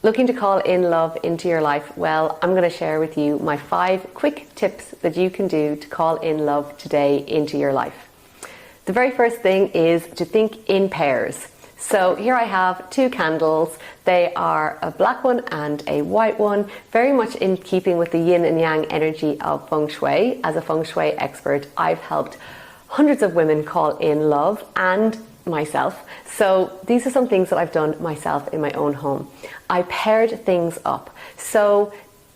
Looking to call in love into your life? Well, I'm going to share with you my 5 quick tips that you can do to call in love today into your life. The very first thing is to think in pairs. So here I have 2 candles. They are a black one and a white one, very much in keeping with the yin and yang energy of Feng Shui. As a Feng Shui expert, I've helped hundreds of women call in love and myself. So these are some things that I've done myself in my own home. I paired things up. So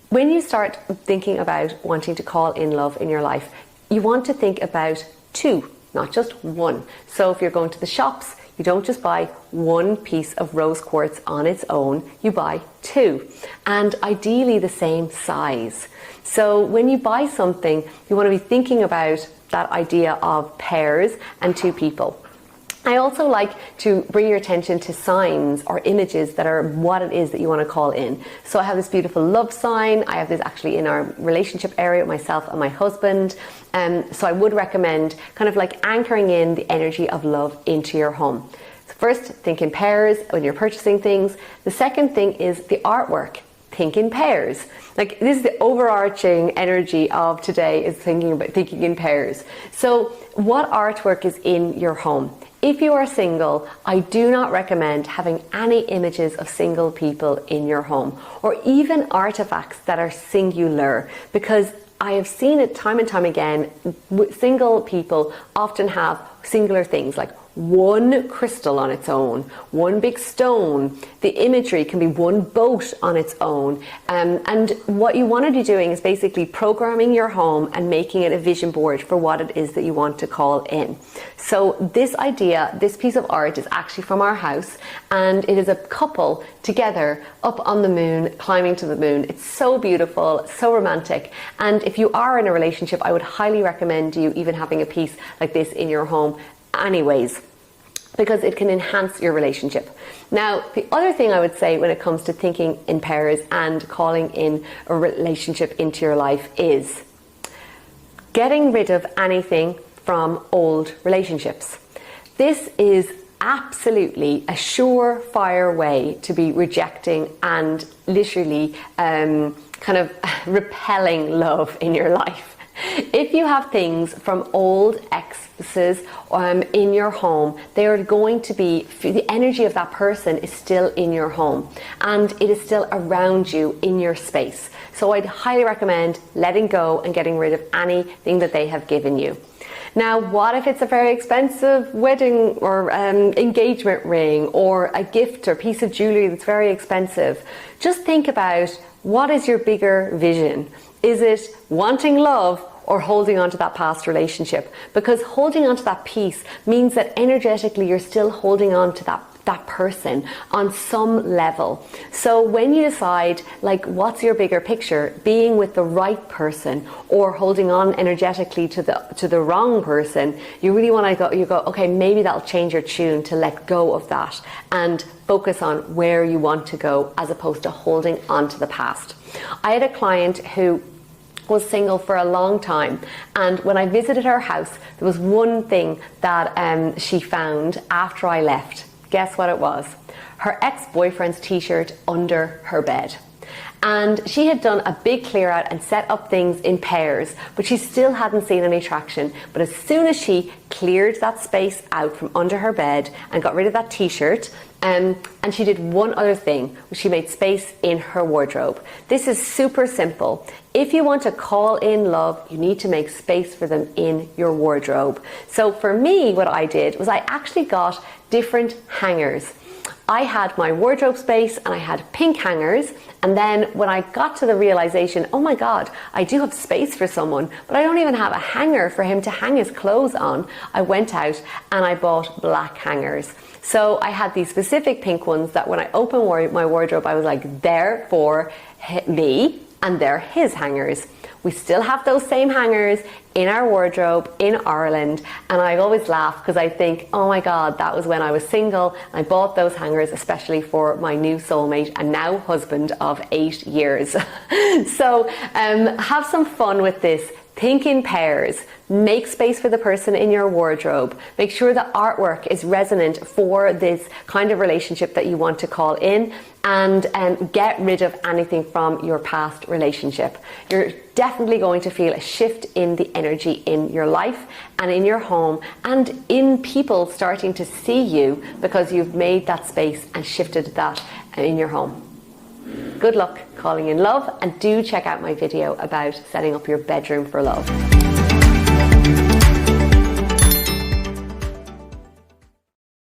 when you start thinking about wanting to call in love in your life, you want to think about 2, not just 1. So if you're going to the shops, you don't just buy 1 piece of rose quartz on its own, you buy 2, and ideally the same size. So when you buy something, you want to be thinking about that idea of pairs and 2 people. I also like to bring your attention to signs or images that are what it is that you want to call in. So I have this beautiful love sign. I have this actually in our relationship area with myself and my husband. So I would recommend kind of like anchoring in the energy of love into your home. So first, think in pairs when you're purchasing things. The second thing is the artwork. Think in pairs. Like, this is the overarching energy of today, is thinking in pairs. So what artwork is in your home? If you are single, I do not recommend having any images of single people in your home, or even artifacts that are singular, because I have seen it time and time again. Single people often have singular things, like 1 crystal on its own, 1 big stone. The imagery can be 1 boat on its own. And what you want to be doing is basically programming your home and making it a vision board for what it is that you want to call in. So this idea, this piece of art, is actually from our house, and it is a couple together up on the moon, climbing to the moon. It's so beautiful, so romantic. And if you are in a relationship, I would highly recommend you even having a piece like this in your home anyways, because it can enhance your relationship. Now, the other thing I would say when it comes to thinking in pairs and calling in a relationship into your life is getting rid of anything from old relationships. This is absolutely a surefire way to be rejecting and literally kind of repelling love in your life. If you have things from old exes in your home, they are going to be, the energy of that person is still in your home, and it is still around you in your space. So I'd highly recommend letting go and getting rid of anything that they have given you. Now, what if it's a very expensive wedding or engagement ring, or a gift or piece of jewelry that's very expensive? Just think about, what is your bigger vision? Is it wanting love or holding on to that past relationship? Because holding on to that piece means that energetically you're still holding on to that person on some level. So when you decide, like, what's your bigger picture, being with the right person or holding on energetically to the wrong person, you really want to go, okay, maybe that'll change your tune to let go of that and focus on where you want to go, as opposed to holding on to the past. I had a client who was single for a long time, and when I visited her house, there was one thing that she found after I left. Guess what it was? Her ex-boyfriend's t-shirt under her bed. And she had done a big clear out and set up things in pairs, but she still hadn't seen any traction. But as soon as she cleared that space out from under her bed and got rid of that t-shirt, and she did one other thing, she made space in her wardrobe. This is super simple. If you want to call in love, you need to make space for them in your wardrobe. So for me, what I did was I actually got different hangers. I had my wardrobe space and I had pink hangers, and then when I got to the realization, oh my God, I do have space for someone, but I don't even have a hanger for him to hang his clothes on, I went out and I bought black hangers. So I had these specific pink ones that when I opened my wardrobe, I was like, they're for me and they're his hangers. We still have those same hangers in our wardrobe in Ireland, and I always laugh because I think, oh my God, that was when I was single. I bought those hangers especially for my new soulmate and now husband of 8 years. So have some fun with this. Think in pairs. Make space for the person in your wardrobe. Make sure the artwork is resonant for this kind of relationship that you want to call in. and get rid of anything from your past relationship. You're definitely going to feel a shift in the energy in your life and in your home and in people starting to see you because you've made that space and shifted that in your home. Good luck calling in love, and do check out my video about setting up your bedroom for love.